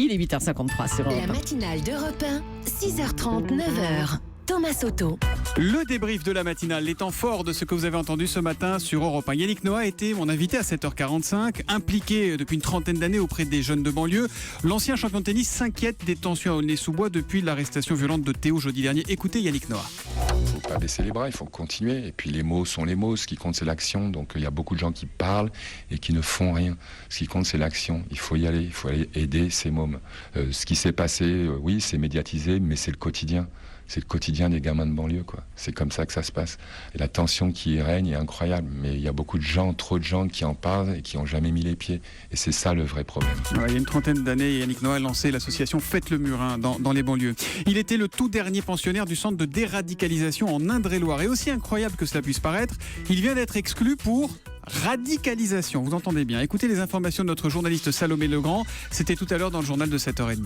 Il est 8h53 sur Europe La 1. matinale d'Europe 1, 6h30, 9h. Thomas Soto. Le débrief de la matinale, les temps forts de ce que vous avez entendu ce matin sur Europe 1. Yannick Noah était mon invité à 7h45, impliqué depuis une trentaine d'années auprès des jeunes de banlieue. L'ancien champion de tennis s'inquiète des tensions à Aulnay-sous-Bois depuis l'arrestation violente de Théo jeudi dernier. Écoutez Yannick Noah. Il ne faut pas baisser les bras, il faut continuer. Et puis les mots sont les mots, ce qui compte c'est l'action. Donc il y a beaucoup de gens qui parlent et qui ne font rien. Ce qui compte c'est l'action. Il faut y aller, il faut aller aider ces mômes. Ce qui s'est passé, oui, c'est médiatisé, mais c'est le quotidien. C'est le quotidien des gamins de banlieue, quoi. C'est comme ça que ça se passe. Et la tension qui règne est incroyable. Mais il y a beaucoup de gens, trop de gens qui en parlent et qui n'ont jamais mis les pieds. Et c'est ça le vrai problème. Voilà, il y a une trentaine d'années, Yannick Noah a lancé l'association Faites le mur dans les banlieues. Il était le tout dernier pensionnaire du centre de déradicalisation en Indre-et-Loire. Et aussi incroyable que cela puisse paraître, il vient d'être exclu pour radicalisation. Vous entendez bien. Écoutez les informations de notre journaliste Salomé Legrand. C'était tout à l'heure dans le journal de 7h30.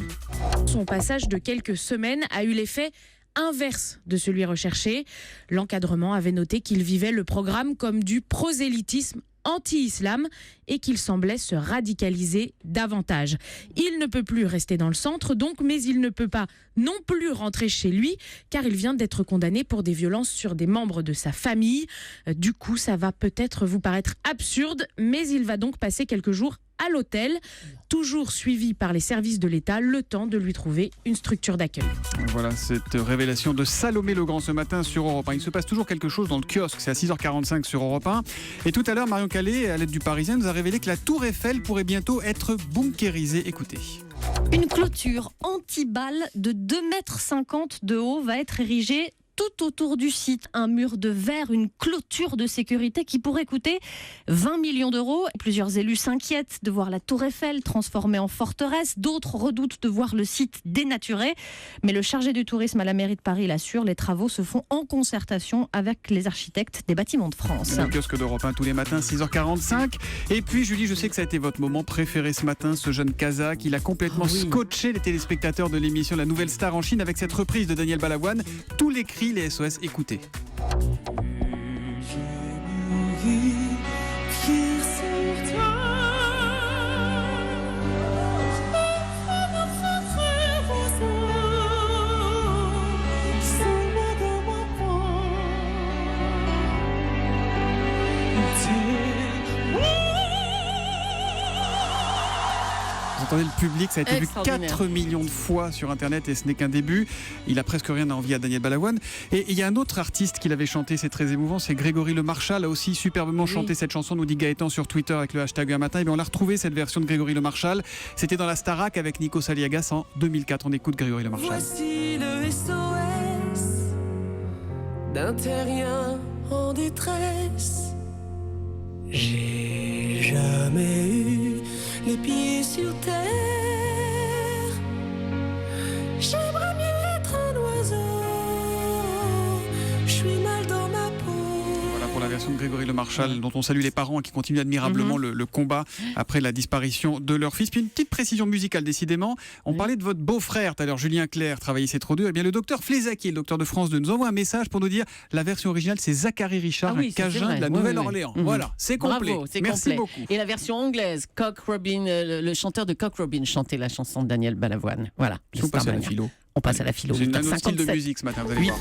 Son passage de quelques semaines a eu l'effet inverse de celui recherché. L'encadrement avait noté qu'il vivait le programme comme du prosélytisme anti-islam et qu'il semblait se radicaliser davantage. Il ne peut plus rester dans le centre donc, mais il ne peut pas non plus rentrer chez lui car il vient d'être condamné pour des violences sur des membres de sa famille. Du coup, ça va peut-être vous paraître absurde, mais il va donc passer quelques jours à l'hôtel, toujours suivi par les services de l'État, le temps de lui trouver une structure d'accueil. Voilà cette révélation de Salomé Legrand ce matin sur Europe 1. Il se passe toujours quelque chose dans le kiosque, c'est à 6h45 sur Europe 1. Et tout à l'heure, Marion Calais, à l'aide du Parisien, nous a révélé que la Tour Eiffel pourrait bientôt être bunkérisée. Écoutez. Une clôture anti-balles de 2,50 m de haut va être érigée tout autour du site, un mur de verre, une clôture de sécurité qui pourrait coûter 20 millions d'euros. Plusieurs élus s'inquiètent de voir la Tour Eiffel transformée en forteresse. D'autres redoutent de voir le site dénaturé. Mais le chargé du tourisme à la mairie de Paris l'assure, les travaux se font en concertation avec les architectes des bâtiments de France. Le kiosque d'Europe 1 tous les matins, 6h45. Et puis Julie, je sais que ça a été votre moment préféré ce matin, ce jeune Kazakh. Il a complètement scotché les téléspectateurs de l'émission La Nouvelle Star en Chine avec cette reprise de Daniel Balavoine. Tous les cris, les SOS, écoutez. Vous entendez le public, ça a été vu 4 millions de fois sur Internet et ce n'est qu'un début. Il a presque rien à envier à Daniel Balavoine. Et il y a un autre artiste qui l'avait chanté, c'est très émouvant, c'est Grégory Le Marchal, a aussi superbement chanté cette chanson, nous dit Gaëtan sur Twitter avec le hashtag un matin. Et bien on l'a retrouvé cette version de Grégory Le Marchal. C'était dans la Starac avec Nico Saliagas en 2004. On écoute Grégory Le Marchal. Voici le SOS d'un terrien en détresse. J'ai jamais eu les pieds sur terre. J'aimerais mieux être un oiseau. Je suis mal dans ma peau. Voilà pour la version de Grégory Le Marchal, dont on salue les parents qui continuent admirablement le combat après la disparition de leur fils. Puis une petite précision musicale décidément. On parlait de votre beau-frère tout à l'heure, Julien Clerc, travaillait C'est trop dur. Et bien le docteur Flézac, le docteur de France 2, nous envoie un message pour nous dire la version originale c'est Zachary Richard, un Cajun de la Nouvelle-Orléans. Voilà, c'est complet. Bravo, c'est Merci complet. beaucoup. Et la version anglaise, Cock Robin, le chanteur de Cock Robin chantait la chanson de Daniel Balavoine. Voilà. On passe à la philo. On passe à la philo. C'est un autre style de 8h57. musique ce matin, vous allez voir.